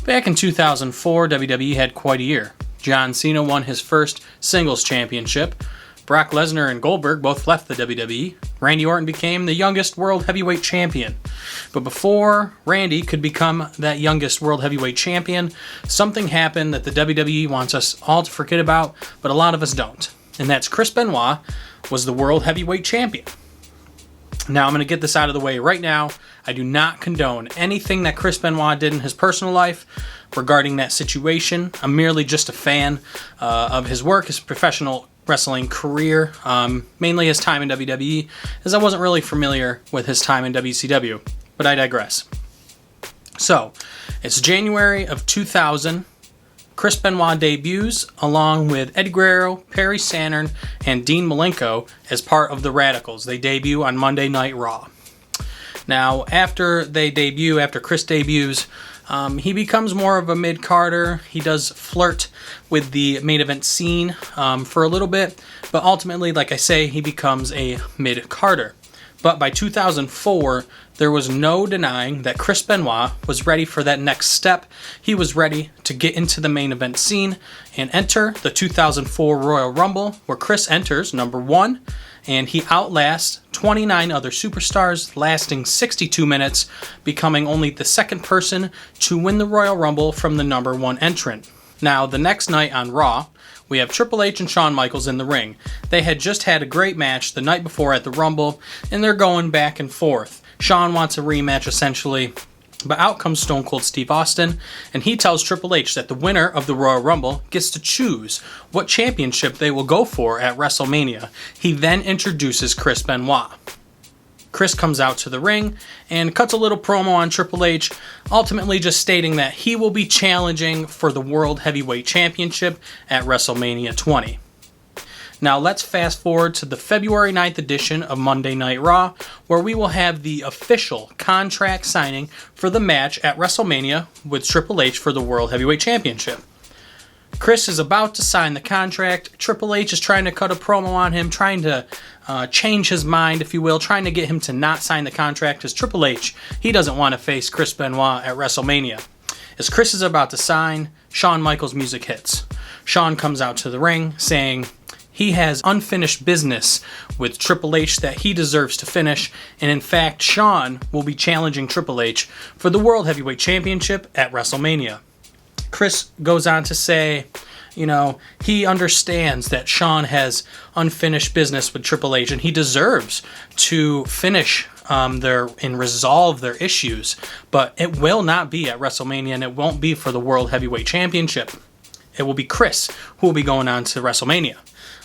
Back in 2004, WWE had quite a year. John Cena won his first singles championship. Brock Lesnar and Goldberg both left the WWE. Randy Orton became the youngest world heavyweight champion. But before Randy could become that youngest world heavyweight champion, something happened that the WWE wants us all to forget about, but a lot of us don't. And that's Chris Benoit was the world heavyweight champion. Now, I'm going to get this out of the way right now. I do not condone anything that Chris Benoit did in his personal life regarding that situation. I'm merely just a fan of his work, his professional wrestling career, mainly his time in WWE, as I wasn't really familiar with his time in WCW, but I digress. So, it's January of 2000. Chris Benoit debuts along with Eddie Guerrero, Perry Saturn, and Dean Malenko as part of the Radicals. They debut on Monday Night Raw. Now, after Chris debuts, he becomes more of a mid-carder. He does flirt with the main event scene for a little bit, but ultimately, like I say, he becomes a mid-carder. But by 2004, there was no denying that Chris Benoit was ready for that next step. He was ready to get into the main event scene and enter the 2004 Royal Rumble, where Chris enters number 1, and he outlasts 29 other superstars, lasting 62 minutes, becoming only the second person to win the Royal Rumble from the number 1 entrant. Now, the next night on Raw, we have Triple H and Shawn Michaels in the ring. They had just had a great match the night before at the Rumble, and they're going back and forth. Shawn wants a rematch, essentially, but out comes Stone Cold Steve Austin, and he tells Triple H that the winner of the Royal Rumble gets to choose what championship they will go for at WrestleMania. He then introduces Chris Benoit. Chris comes out to the ring and cuts a little promo on Triple H, ultimately just stating that he will be challenging for the World Heavyweight Championship at WrestleMania 20. Now let's fast forward to the February 9th edition of Monday Night Raw, where we will have the official contract signing for the match at WrestleMania with Triple H for the World Heavyweight Championship. Chris is about to sign the contract. Triple H is trying to cut a promo on him, trying to change his mind, if you will, trying to get him to not sign the contract, because Triple H, he doesn't want to face Chris Benoit at WrestleMania. As Chris is about to sign, Shawn Michaels' music hits. Shawn comes out to the ring saying he has unfinished business with Triple H that he deserves to finish, and in fact, Shawn will be challenging Triple H for the World Heavyweight Championship at WrestleMania. Chris goes on to say, he understands that Shawn has unfinished business with Triple H, and he deserves to finish and resolve their issues, but it will not be at WrestleMania, and it won't be for the World Heavyweight Championship. It will be Chris who will be going on to WrestleMania.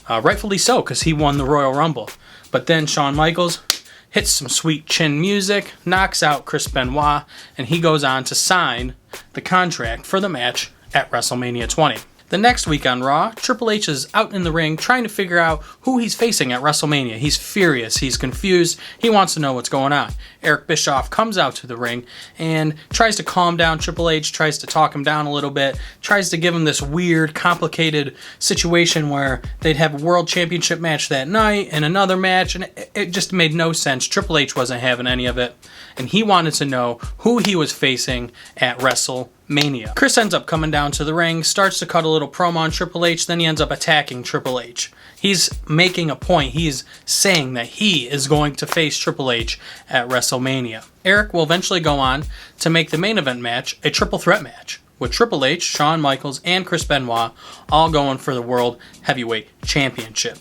Rightfully so, because he won the Royal Rumble. But then Shawn Michaels hits some sweet chin music, knocks out Chris Benoit, and he goes on to sign the contract for the match at WrestleMania 20. The next week on Raw, Triple H is out in the ring trying to figure out who he's facing at WrestleMania. He's furious, he's confused, he wants to know what's going on. Eric Bischoff comes out to the ring and tries to calm down Triple H, tries to talk him down a little bit, tries to give him this weird, complicated situation where they'd have a World Championship match that night and another match, and it just made no sense. Triple H wasn't having any of it, and he wanted to know who he was facing at WrestleMania. Chris ends up coming down to the ring, starts to cut a little promo on Triple H, then he ends up attacking Triple H. He's making a point. He's saying that he is going to face Triple H at WrestleMania. Eric will eventually go on to make the main event match a triple threat match, with Triple H, Shawn Michaels, and Chris Benoit all going for the World Heavyweight Championship.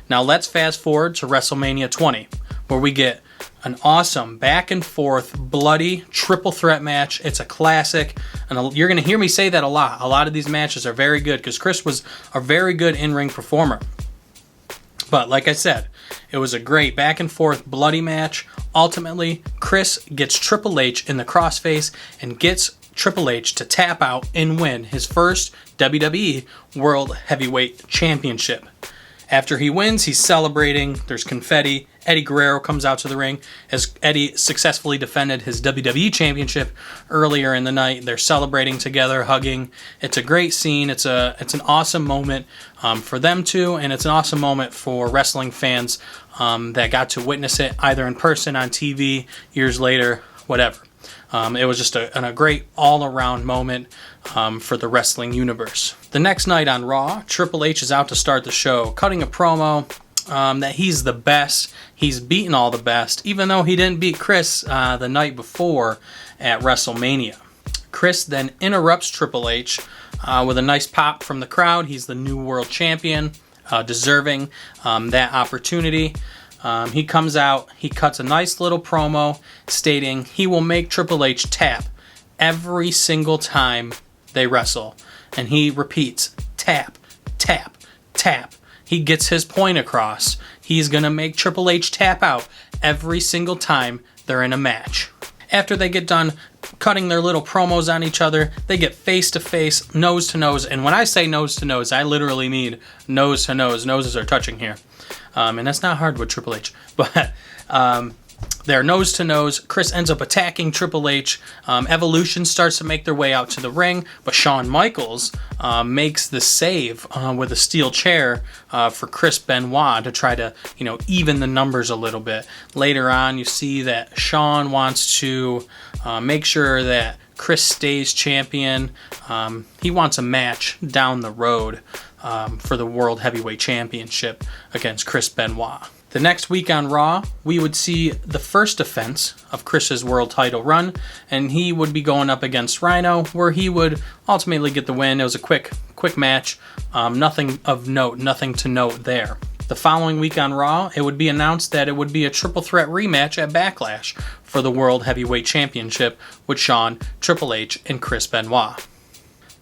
Now let's fast forward to WrestleMania 20, where we get an awesome back and forth bloody triple threat match. It's a classic, and you're going to hear me say that a lot. A lot of these matches are very good because Chris was a very good in-ring performer. But like I said, it was a great back and forth bloody match. Ultimately, Chris gets Triple H in the crossface and gets Triple H to tap out and win his first WWE World Heavyweight Championship. After he wins, he's celebrating. There's confetti. Eddie Guerrero comes out to the ring as Eddie successfully defended his WWE Championship earlier in the night. They're celebrating together, hugging. It's a great scene. It's an awesome moment for them two, and it's an awesome moment for wrestling fans that got to witness it either in person, on TV, years later, whatever. It was just a great all-around moment for the wrestling universe. The next night on Raw, Triple H is out to start the show, cutting a promo that he's the best. He's beaten all the best, even though he didn't beat Chris the night before at WrestleMania. Chris then interrupts Triple H with a nice pop from the crowd. He's the new world champion, deserving that opportunity. He comes out, he cuts a nice little promo stating he will make Triple H tap every single time they wrestle. And he repeats, tap, tap, tap. He gets his point across. He's going to make Triple H tap out every single time they're in a match. After they get done cutting their little promos on each other, they get face to face, nose to nose. And when I say nose to nose, I literally mean nose to nose. Noses are touching here. And that's not hard with Triple H. But they're nose to nose. Chris ends up attacking Triple H. Evolution starts to make their way out to the ring, but Shawn Michaels makes the save with a steel chair for Chris Benoit to try to, even the numbers a little bit. Later on, you see that Shawn wants to make sure that Chris stays champion. He wants a match down the road for the World Heavyweight Championship against Chris Benoit. The next week on Raw, we would see the first defense of Chris's world title run, and he would be going up against Rhino, where he would ultimately get the win. It was a quick match, nothing of note, nothing to note there. The following week on Raw, it would be announced that it would be a triple threat rematch at Backlash for the World Heavyweight Championship with Shawn, Triple H, and Chris Benoit.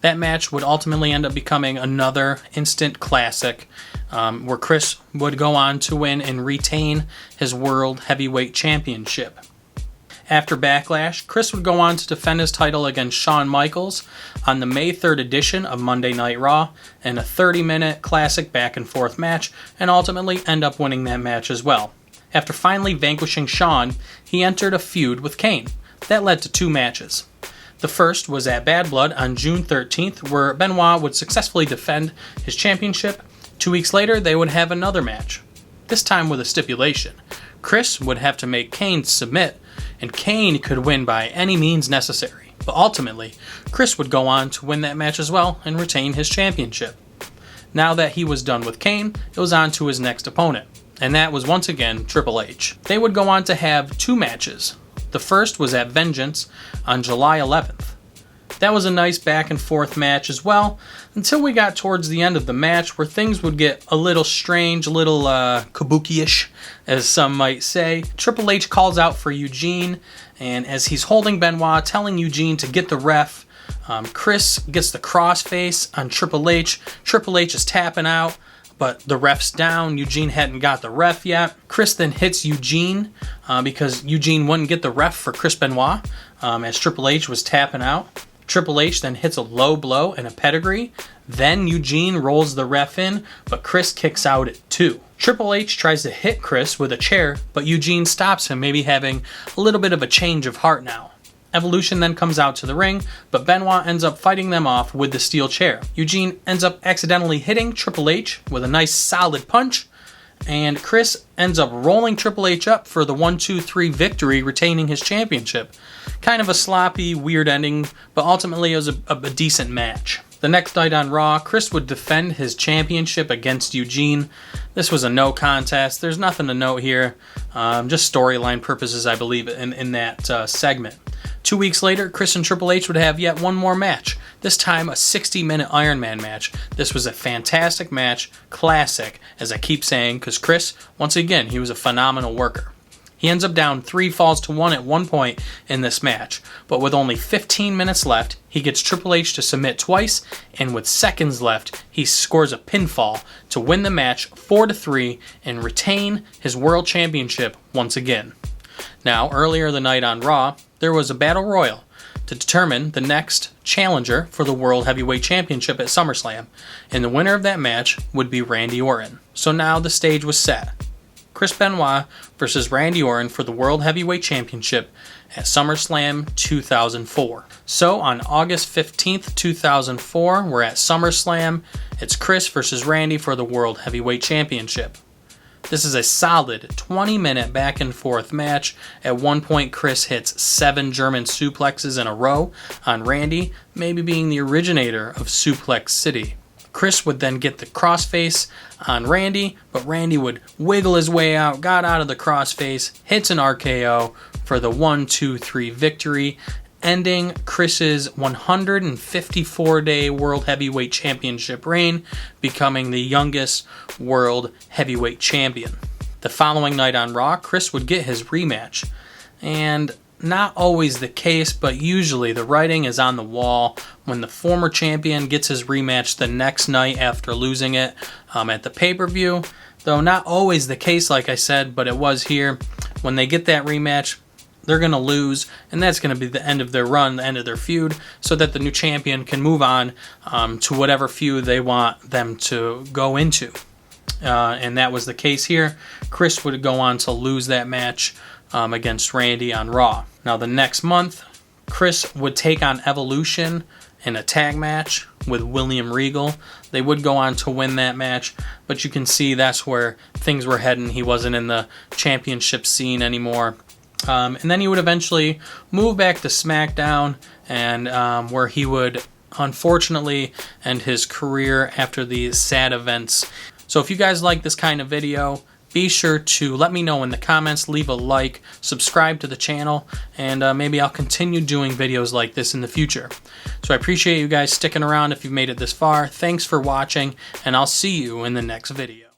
That match would ultimately end up becoming another instant classic, where Chris would go on to win and retain his World Heavyweight Championship. After Backlash, Chris would go on to defend his title against Shawn Michaels on the May 3rd edition of Monday Night Raw in a 30-minute classic back-and-forth match, and ultimately end up winning that match as well. After finally vanquishing Shawn, he entered a feud with Kane. That led to 2 matches. The first was at Bad Blood on June 13th, where Benoit would successfully defend his championship. 2 weeks later, they would have another match, this time with a stipulation. Chris would have to make Kane submit, and Kane could win by any means necessary. But ultimately, Chris would go on to win that match as well and retain his championship. Now that he was done with Kane, it was on to his next opponent, and that was once again Triple H. They would go on to have 2 matches. The first was at Vengeance on July 11th. That was a nice back and forth match as well, until we got towards the end of the match where things would get a little strange, a little kabuki-ish, as some might say. Triple H calls out for Eugene, and as he's holding Benoit, telling Eugene to get the ref, Chris gets the crossface on Triple H. Triple H is tapping out, but the ref's down. Eugene hadn't got the ref yet. Chris then hits Eugene because Eugene wouldn't get the ref for Chris Benoit as Triple H was tapping out. Triple H then hits a low blow and a pedigree. Then Eugene rolls the ref in, but Chris kicks out at 2. Triple H tries to hit Chris with a chair, but Eugene stops him, maybe having a little bit of a change of heart now. Evolution then comes out to the ring, but Benoit ends up fighting them off with the steel chair. Eugene ends up accidentally hitting Triple H with a nice solid punch, and Chris ends up rolling Triple H up for the 1-2-3 victory, retaining his championship. Kind of a sloppy, weird ending, but ultimately it was a decent match. The next night on Raw, Chris would defend his championship against Eugene. This was a no contest. There's nothing to note here. Just storyline purposes, I believe, in that segment. 2 weeks later, Chris and Triple H would have yet one more match. This time, a 60-minute Iron Man match. This was a fantastic match, classic, as I keep saying, because Chris, once again, he was a phenomenal worker. He ends up down 3 falls to 1 at one point in this match, but with only 15 minutes left, he gets Triple H to submit twice, and with seconds left, he scores a pinfall to win the match 4-3 and retain his World Championship once again. Now, earlier the night on Raw, there was a battle royal to determine the next challenger for the World Heavyweight Championship at SummerSlam, and the winner of that match would be Randy Orton. So now the stage was set. Chris Benoit versus Randy Orton for the World Heavyweight Championship at SummerSlam 2004. So on August 15th, 2004, we're at SummerSlam. It's Chris versus Randy for the World Heavyweight Championship. This is a solid 20-minute back and forth match. At one point, Chris hits 7 German suplexes in a row on Randy, maybe being the originator of Suplex City. Chris would then get the crossface on Randy, but Randy would wiggle his way out, got out of the crossface, hits an RKO for the 1-2-3 victory, ending Chris's 154-day World Heavyweight Championship reign, becoming the youngest World Heavyweight Champion. The following night on Raw, Chris would get his rematch. And not always the case, but usually the writing is on the wall when the former champion gets his rematch the next night after losing it at the pay-per-view. Though not always the case, like I said, but it was here. When they get that rematch, they're going to lose, and that's going to be the end of their run, the end of their feud, so that the new champion can move on to whatever feud they want them to go into. And that was the case here. Chris would go on to lose that match against Randy on Raw. Now the next month, Chris would take on Evolution in a tag match with William Regal. They would go on to win that match, but you can see that's where things were heading. He wasn't in the championship scene anymore. And then he would eventually move back to SmackDown, and where he would unfortunately end his career after these sad events. So if you guys like this kind of video, be sure to let me know in the comments, leave a like, subscribe to the channel, and maybe I'll continue doing videos like this in the future. So I appreciate you guys sticking around if you've made it this far. Thanks for watching, and I'll see you in the next video.